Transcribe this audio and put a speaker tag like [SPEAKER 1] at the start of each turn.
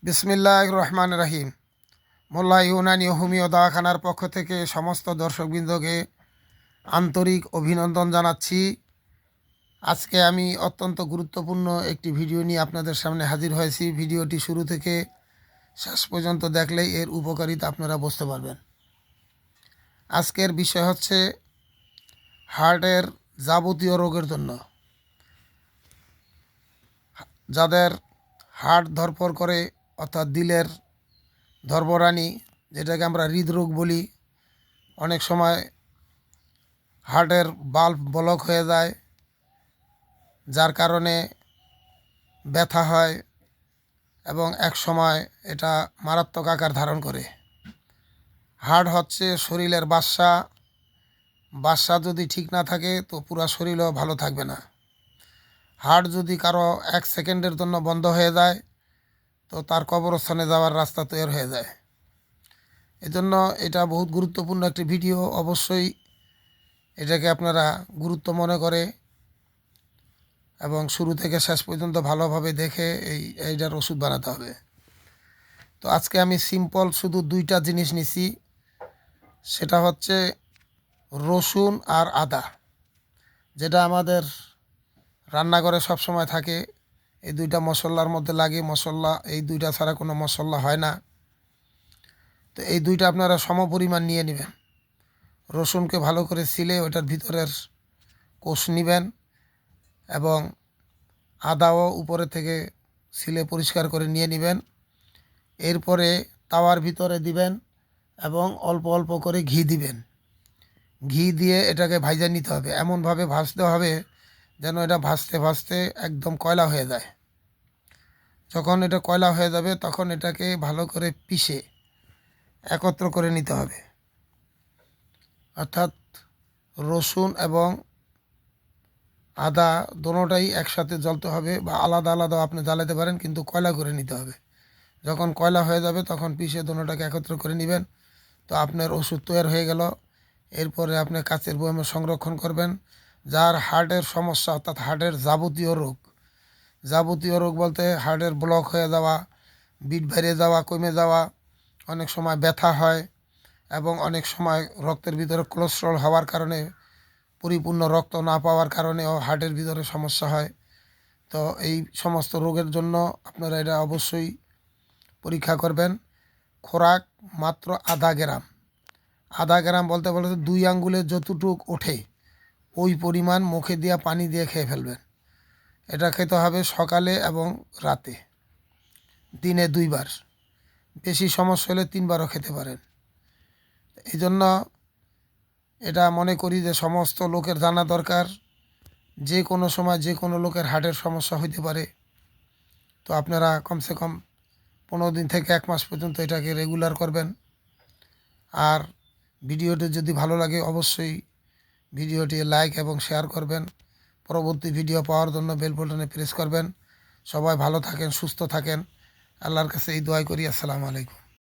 [SPEAKER 1] বিসমিল্লাহির রহমানির রহিম। মোল্লা ইউনানি হোমিও দাওয়াখানার পক্ষ থেকে সমস্ত দর্শকবৃন্দকে আন্তরিক অভিনন্দন জানাচ্ছি। আজকে আমি অত্যন্ত গুরুত্বপূর্ণ একটি ভিডিও নিয়ে আপনাদের সামনে হাজির হয়েছি। ভিডিওটি শুরু থেকে শেষ পর্যন্ত দেখলেই এর উপকারিতা আপনারা বুঝতে পারবেন। আজকের বিষয় হচ্ছে হার্টের যাবতীয় রোগের জন্য, যাদের হার্ট ধরপড় করে অর্থাৎ দিলের ধরপড়ানি, যেটাকে আমরা হৃদরোগ বলি। অনেক সময় হার্টের বাল্ব ব্লক হয়ে যায়, যার কারণে ব্যথা হয় এবং এক সময় এটা মারাত্মক আকার ধারণ করে। হার্ট হচ্ছে শরীরের বাসা যদি ঠিক না থাকে তো পুরো শরীরও ভালো থাকবে না। হার্ট যদি কারো 1 সেকেন্ডের জন্য বন্ধ হয়ে যায় তো তার কবরস্থানে যাওয়ার রাস্তা তৈরি হয়ে যায়। এজন্য এটা বহুত গুরুত্বপূর্ণ একটি ভিডিও। অবশ্যই এটাকে আপনারা গুরুত্ব মনে করে এবং শুরু থেকে শেষ পর্যন্ত ভালোভাবে দেখে এইটার ওষুধ বানাতে হবে। তো আজকে আমি সিম্পল শুধু 2টা জিনিস নিছি, সেটা হচ্ছে রসুন আর আদা, যেটা আমাদের রান্নাঘরে সবসময় থাকে। এই 2টা মশলার মধ্যে লাগে। মশলা এই 2টা ছাড়া কোনো মশলা হয় না। তো এই 2টা আপনারা সমপরিমাণ নিয়ে নেবেন। রসুনকে ভালো করে ছিলে ওটার ভিতরের কোষ নেবেন এবং আদাও উপরে থেকে ছিলে পরিষ্কার করে নিয়ে নেবেন। এরপরে তাওয়ার ভিতরে দিবেন এবং অল্প অল্প করে ঘি দিবেন। ঘি দিয়ে এটাকে ভাজা নিতে হবে, এমনভাবে ভাজতে হবে যেন এটা ভাজতে ভাজতে একদম কয়লা হয়ে যায়। যখন এটা কয়লা হয়ে যাবে তখন এটাকে ভালো করে পিষে একত্র করে নিতে হবে। অর্থাৎ রসুন এবং আদা দোনোটাই একসাথে জ্বলতে হবে, বা আলাদা আলাদাও আপনি জ্বালাতে পারেন, কিন্তু কয়লা করে নিতে হবে। যখন কয়লা হয়ে যাবে তখন পিষে দোনোটাকে একত্র করে নেবেন। তো আপনার ওষুধ তৈরি হয়ে গেল। এরপরে আপনি কাচের বয়ামে সংরক্ষণ করবেন। যার হার্টের সমস্যা অর্থাৎ হার্টের যাবতীয় রোগ বলতে হার্টের ব্লক হয়ে যাওয়া, বিট বেড়ে যাওয়া, কমে যাওয়া, অনেক সময় ব্যথা হয় এবং অনেক সময় রক্তের ভিতরে কোলেস্টেরল হওয়ার কারণে পরিপূর্ণ রক্ত না পাওয়ার কারণেও হার্টের ভিতরে সমস্যা হয়। তো এই সমস্ত রোগের জন্য আপনারা এটা অবশ্যই পরীক্ষা করবেন। খোরাক মাত্র আধা গ্রাম বলতে বলতে 2 আঙ্গুলে যতটুক ওঠে ওই পরিমাণ মুখে দিয়ে পানি দিয়ে খেয়ে ফেলবেন। এটা খেতে হবে সকালে এবং রাতে, দিনে 2 বার। বেশি সমস্যা হলে 3 বারও খেতে পারেন। এই জন্য এটা মনে করি যে সমস্ত লোকের জানা দরকার। যে কোনো সময় যে কোনো লোকের হার্টের সমস্যা হইতে পারে। তো আপনারা কমসে কম 15 দিন থেকে 1 মাস পর্যন্ত এটাকে রেগুলার করবেন। আর ভিডিওটি যদি ভালো লাগে অবশ্যই ভিডিওটি লাইক এবং শেয়ার করবেন। পরবর্তী ভিডিও পাওয়ার জন্য বেল বাটনে প্রেস করবেন। সবাই ভালো থাকেন, সুস্থ থাকেন। আল্লাহর কাছে এই দোয়াই করি। আসসালামু আলাইকুম।